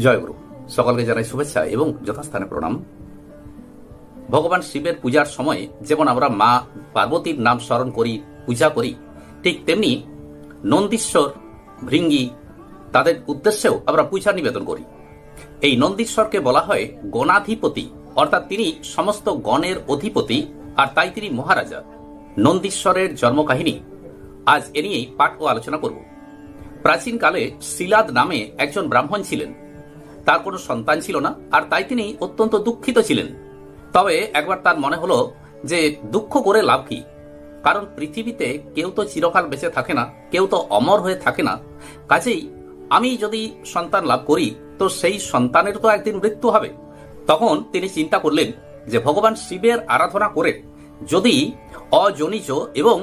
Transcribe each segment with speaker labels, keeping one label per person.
Speaker 1: জয়গুরু। সকলকে জানাই শুভেচ্ছা এবং যথাস্থানে প্রণাম। ভগবান শিবের পূজার সময় যেমন আমরা মা পার্বতীর নাম স্মরণ করি, পূজা করি, ঠিক তেমনি নন্দীশ্বর, ভৃঙ্গি তাদের উদ্দেশ্যেও আমরা পূজা নিবেদন করি। এই নন্দীশ্বরকে বলা হয় গণাধিপতি, অর্থাৎ তিনি সমস্ত গণের অধিপতি, আর তাই তিনি মহারাজা। নন্দীশ্বরের জন্মকাহিনী আজ এ নিয়েই পাঠ ও আলোচনা করব। প্রাচীনকালে শিলাদ নামে একজন ব্রাহ্মণ ছিলেন। তার কোনো সন্তান ছিল না, আর তাই তিনি অত্যন্ত দুঃখিত ছিলেন। তবে একবার তার মনে হলো যে দুঃখ করে লাভ কি, কারণ পৃথিবীতে কেউ তো চিরকাল বেঁচে থাকে না, কেউ তো অমর হয়ে থাকে না। কাজেই আমি যদি সন্তান লাভ করি তো সেই সন্তানের তো একদিন মৃত্যু হবে। তখন তিনি চিন্তা করলেন যে ভগবান শিবের আরাধনা করে যদি অজনিজ এবং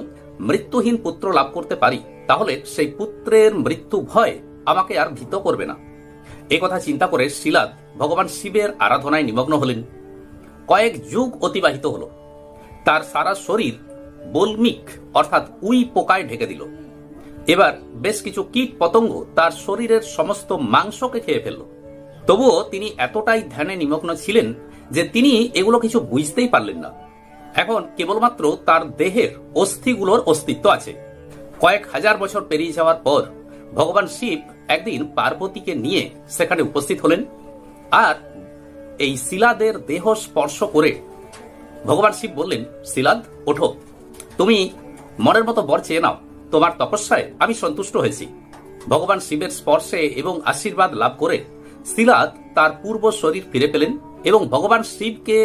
Speaker 1: মৃত্যুহীন পুত্র লাভ করতে পারি, তাহলে সেই পুত্রের মৃত্যু ভয় আমাকে আর ভীত করবে না। এই কথা চিন্তা করে শিলাদ ভগবান শিবের আরাধনায় নিমগ্ন হলেন। কয়েক যুগ অতিবাহিত হল। তার সারা শরীর বল্মিক অর্থাৎ উই পোকায় ঢেকে দিল। এবার বেশ কিছু কীট পতঙ্গ তার শরীরের সমস্ত মাংসকে খেয়ে ফেলল। তবুও তিনি এতটাই ধ্যানে নিমগ্ন ছিলেন যে তিনি এগুলো কিছু বুঝতেই পারলেন না। এখন কেবলমাত্র তার দেহের অস্থিগুলোর অস্তিত্ব আছে। কয়েক হাজার বছর পেরিয়ে যাওয়ার পর ভগবান শিব একদিন পার্বতীকে নিয়ে সেখানে উপস্থিত হলেন। আর এই শিলাদের দেহ স্পর্শ করে ভগবান শিব বললেন, শিলাদ ওঠো, তুমি মনের মতো বর চেয়ে নাও, তোমার তপস্যায় আমি সন্তুষ্ট হয়েছি। ভগবান শিবের স্পর্শে এবং আশীর্বাদ লাভ করে শিলাদ তার পূর্ব শরীর ফিরে পেলেন এবং ভগবান শিবকে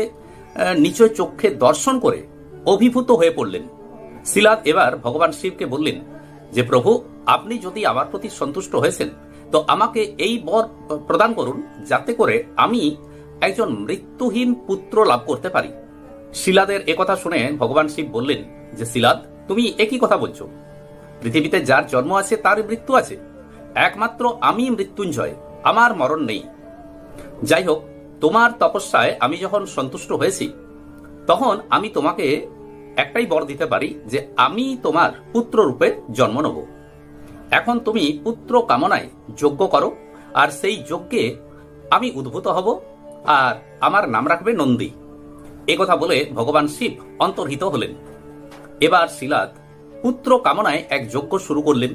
Speaker 1: নিজ চক্ষে দর্শন করে অভিভূত হয়ে পড়লেন। শিলাদ এবার ভগবান শিবকে বললেন যে প্রভু, আপনি যদি আমার প্রতি সন্তুষ্ট হয়েছেন তো আমাকে এই বর প্রদান করুন, যাতে করে আমি একজন মৃত্যুহীন পুত্র লাভ করতে পারি। শিলাদের একথা শুনে ভগবান শিব বললেন যে শিলাদ, তুমি একই কথা বলছো। পৃথিবীতে যার জন্ম আছে তার মৃত্যু আছে। একমাত্র আমি মৃত্যুঞ্জয়, আমার মরণ নেই। যাই হোক, তোমার তপস্যায় আমি যখন সন্তুষ্ট হয়েছি, তখন আমি তোমাকে একটাই বর দিতে পারি যে আমি তোমার পুত্র রূপে জন্ম নেব। এখন তুমি পুত্র কামনায় যজ্ঞ করো, আর সেই যজ্ঞে আমি উদ্ভূত হব, আর আমার নাম রাখবে নন্দী। একথা বলে ভগবান শিব অন্তর্হিত হলেন। এবার শিলাদ পুত্র কামনায় এক যজ্ঞ শুরু করলেন।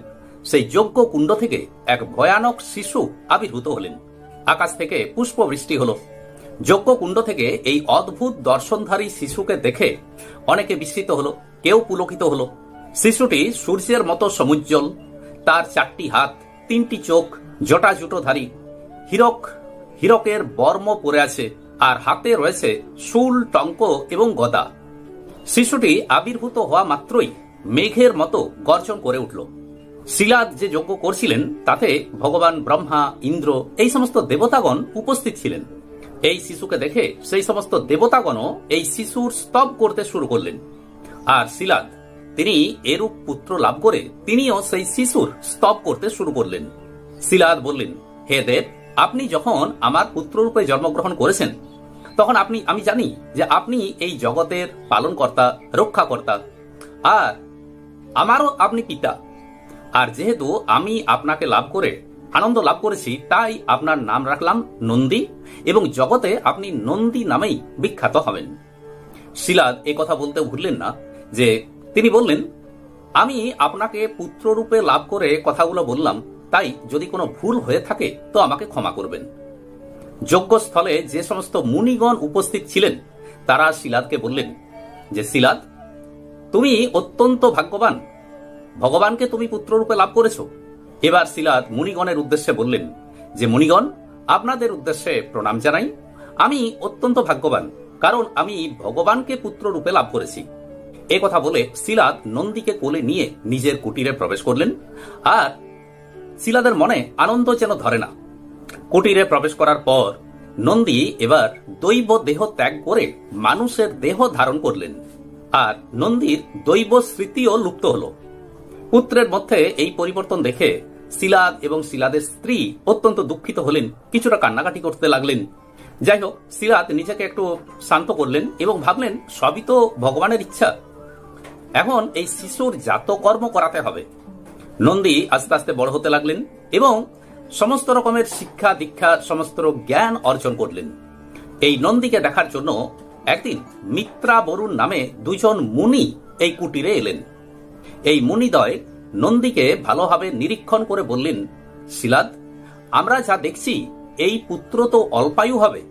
Speaker 1: সেই যজ্ঞ কুণ্ড থেকে এক ভয়ানক শিশু আবির্ভূত হলেন। আকাশ থেকে পুষ্পবৃষ্টি হল। যজ্ঞ কুণ্ড থেকে এই অদ্ভুত দর্শনধারী শিশুকে দেখে অনেকে বিস্মিত হল, কেউ পুলকিত হল। শিশুটি সূর্যের মতো সমুজ্জ্বল। তার 4টি হাত, 3টি চোখ, জটাজুটোধারী, হীরকের বর্ম পরে আছে, আর হাতে রয়েছে শূল, টঙ্ক এবং গদা। শিশুটি আবির্ভূত হওয়া মাত্রই মেঘের মতো গর্জন করে উঠল। শিলাদ যে যজ্ঞ করছিলেন তাতে ভগবান ব্রহ্মা, ইন্দ্র এই সমস্ত দেবতাগণ উপস্থিত ছিলেন। এই শিশুকে দেখে সেই সমস্ত দেবতাগণও এই শিশুর স্তব করতে শুরু করলেন। আর শিলাদ তিনি এরূপ পুত্র লাভ করে তিনিও সেই শিশুর স্তব করতে শুরু করলেন। শিলাদ বললেন, হে দেব, আপনি যখন আমার পুত্ররূপে জন্মগ্রহণ করেছেন, তখন আমি জানি যে আপনি এই জগতের পালনকর্তা, রক্ষাকর্তা, আর আমারও আপনি পিতা। আর যেহেতু আমি আপনাকে লাভ করে আনন্দ লাভ করেছি, তাই আপনার নাম রাখলাম নন্দী, এবং জগতে আপনি নন্দী নামেই বিখ্যাত হবেন। শিলাদ এ কথা বলতে ভুললেন না যে তিনি বললেন, আমি আপনাকে পুত্ররূপে লাভ করে কথাগুলো বললাম, তাই যদি কোনো ভুল হয়ে থাকে তো আমাকে ক্ষমা করবেন। যজ্ঞস্থলে যে সমস্ত মুনিগণ উপস্থিত ছিলেন তারা শিলাদকে বললেন যে শিলাদ, তুমি অত্যন্ত ভাগ্যবান, ভগবানকে তুমি পুত্ররূপে লাভ করেছো। এবার শিলাদ মুনিগণের উদ্দেশ্যে বললেন যে মুনিগণ, আপনাদের উদ্দেশ্যে প্রণাম জানাই। আমি অত্যন্ত ভাগ্যবান, কারণ আমি ভগবানকে পুত্ররূপে লাভ করেছি। এ কথা বলে শিলাদ নন্দীকে কোলে নিয়ে নিজের কুটিরে প্রবেশ করলেন। আর শিলাদের মনে আনন্দ যেন ধরে না। কুটিরে প্রবেশ করার পর নন্দী এবার দৈব দেহ ত্যাগ করে মানুষের দেহ ধারণ করলেন। আর নন্দীর দৈব স্মৃতিও লুপ্ত হল। পুত্রের মধ্যে এই পরিবর্তন দেখে শিলাদ এবং শিলাদের স্ত্রী অত্যন্ত দুঃখিত হলেন, কিছুটা কান্নাকাটি করতে লাগলেন। যাই হোক, শিলাদ নিজেকে একটু শান্ত করলেন এবং ভাবলেন সবই তো ভগবানের ইচ্ছা। এখন এই শিশুর জাতকর্ম করাতে হবে। নন্দী আস্তে আস্তে বড় হতে লাগলেন এবং সমস্ত রকমের শিক্ষা দীক্ষা সমস্ত জ্ঞান অর্জন করলেন। এই নন্দীকে দেখার জন্য একদিন মিত্রা বরুণ নামে দুজন মুনি এই কুটিরে এলেন। এই মুনিদ্বয় নন্দীকে ভালোভাবে নিরীক্ষণ করে বললেন, শিলাদ, আমরা যা দেখছি এই পুত্র তো অল্পায়ু হবে।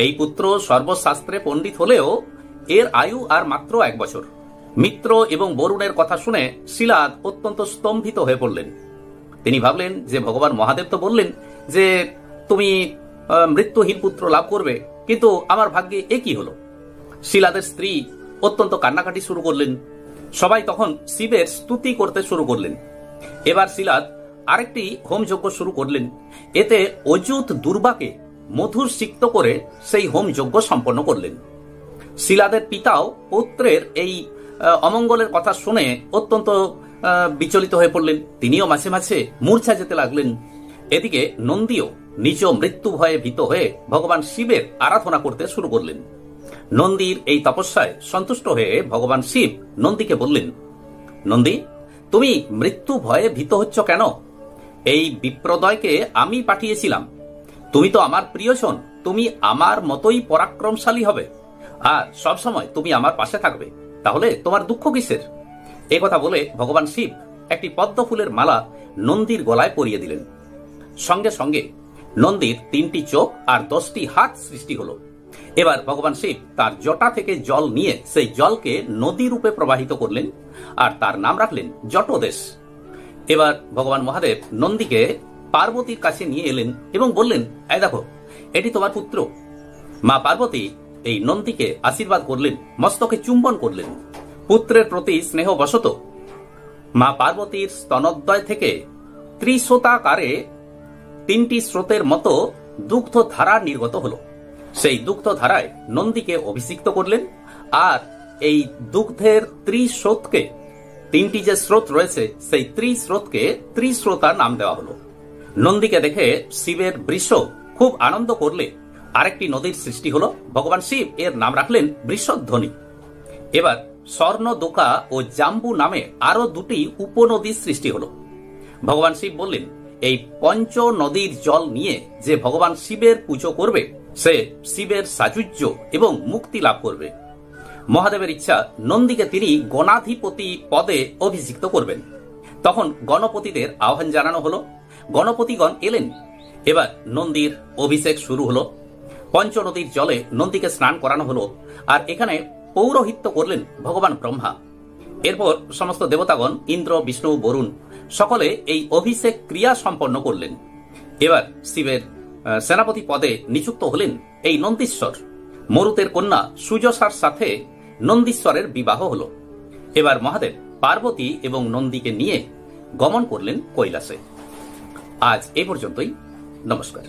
Speaker 1: এই পুত্র সর্বশাস্ত্রে পণ্ডিত হলেও এর আয়ু আর মাত্র 1 বছর। মিত্র এবং বরুণের কথা শুনে শিলাদ অত্যন্ত স্তম্ভিত হয়ে পড়লেন। তিনি ভাবলেন যে ভগবান মহাদেব তো বললেন যে তুমি মৃত্যুহীন পুত্র লাভ করবে, কিন্তু আমার ভাগ্যে এ কি হলো। শিলাদের স্ত্রী অত্যন্ত কান্নাকাটি শুরু করলেন। সবাই তখন শিবের স্তুতি করতে শুরু করলেন। এবার শিলাদ আরেকটি হোমযজ্ঞ শুরু করলেন। এতে অযুত দুর্বাকে মধুর সিক্ত করে সেই হোমযজ্ঞ সম্পন্ন করলেন। শিলাদের পিতাও পুত্রের এই অমঙ্গলের কথা শুনে অত্যন্ত বিচলিত হয়ে পড়লেন। তিনিও মাঝে মাঝে মূর্ছা যেতে লাগলেন। এদিকে নন্দীও নিজ মৃত্যু ভয়ে ভীত হয়ে ভগবান শিবের আরাধনা করতে শুরু করলেন। নন্দীর এই তপস্যায় সন্তুষ্ট হয়ে ভগবান শিব নন্দীকে বললেন, নন্দী, তুমি মৃত্যু ভয়ে ভীত হচ্ছ কেন? এই বিপ্রদয়কে আমি পাঠিয়েছিলাম। তুমি তো আমার প্রিয়জন, তুমি আমার মতোই পরাক্রমশালী হবে আর সবসময় তুমি আমার পাশে থাকবে, তাহলে তোমার দুঃখ কিসের? এ কথা বলে ভগবান শিব একটি পদ্ম ফুলের মালা নন্দীর গলায় পরিয়ে দিলেন। সঙ্গে সঙ্গে নন্দীর 3টি চোখ আর 10টি হাত সৃষ্টি হলো। এবার ভগবান শিব তার জটা থেকে জল নিয়ে সেই জলকে নদী রূপে প্রবাহিত করলেন আর তার নাম রাখলেন জটদেশ। এবার ভগবান মহাদেব নন্দীকে পার্বতীর কাছে নিয়ে এলেন এবং বললেন, এই দেখো, এটি তোমার পুত্র। মা পার্বতী এই নন্দীকে আশীর্বাদ করলেন, মস্তকে চুম্বন করলেন। পুত্রের প্রতি স্নেহবশত মা পার্বতীর স্তনোদ্বয় থেকে ত্রিশোতাকারে 3টি স্রোতের মতো দুগ্ধ ধারা নির্গত হল। সেই দুগ্ধ ধারায় নন্দীকে অভিষিক্ত করলেন আর এই দুগ্ধের ত্রিস্রোতকে, 3টি যে স্রোত রয়েছে সেই ত্রিস্রোতকে ত্রিস্রোতা নাম দেওয়া হলো। নন্দীকে দেখে শিবের বৃষ খুব আনন্দ করলে আরেকটি নদীর সৃষ্টি হলো। ভগবান শিব এর নাম রাখলেন বৃষধ্বনি। এবার স্বর্ণদোকা ও জাম্বু নামে আরো 2টি উপনদীর সৃষ্টি হলো। ভগবান শিব বললেন, এই পঞ্চ নদীর জল নিয়ে যে ভগবান শিবের পুজো করবে সে শিবের সাযুজ্য এবং মুক্তি লাভ করবে। মহাদেবের ইচ্ছা, নন্দীকে তিনি গণাধিপতি পদে অভিষিক্ত করবেন। তখন গণপতিদের আহ্বান জানানো হলো। গণপতিগণ এলেন। এবার নন্দীর অভিষেক শুরু হলো। পঞ্চনদীর জলে নন্দীকে স্নান করানো হলো আর এখানে পৌরোহিত্য করলেন ভগবান ব্রহ্মা। এরপর সমস্ত দেবতাগণ ইন্দ্র, বিষ্ণু, বরুণ সকলে এই অভিষেক ক্রিয়া সম্পন্ন করলেন। এবার শিবের সেনাপতি পদে নিযুক্ত হলেন এই নন্দীশ্বর। মরুতের কন্যা সুজসার সাথে নন্দীশ্বরের বিবাহ হলো। এবার মহাদেব পার্বতী এবং নন্দীকে নিয়ে গমন করলেন কৈলাসে। আজ এই পর্যন্তই। নমস্কার।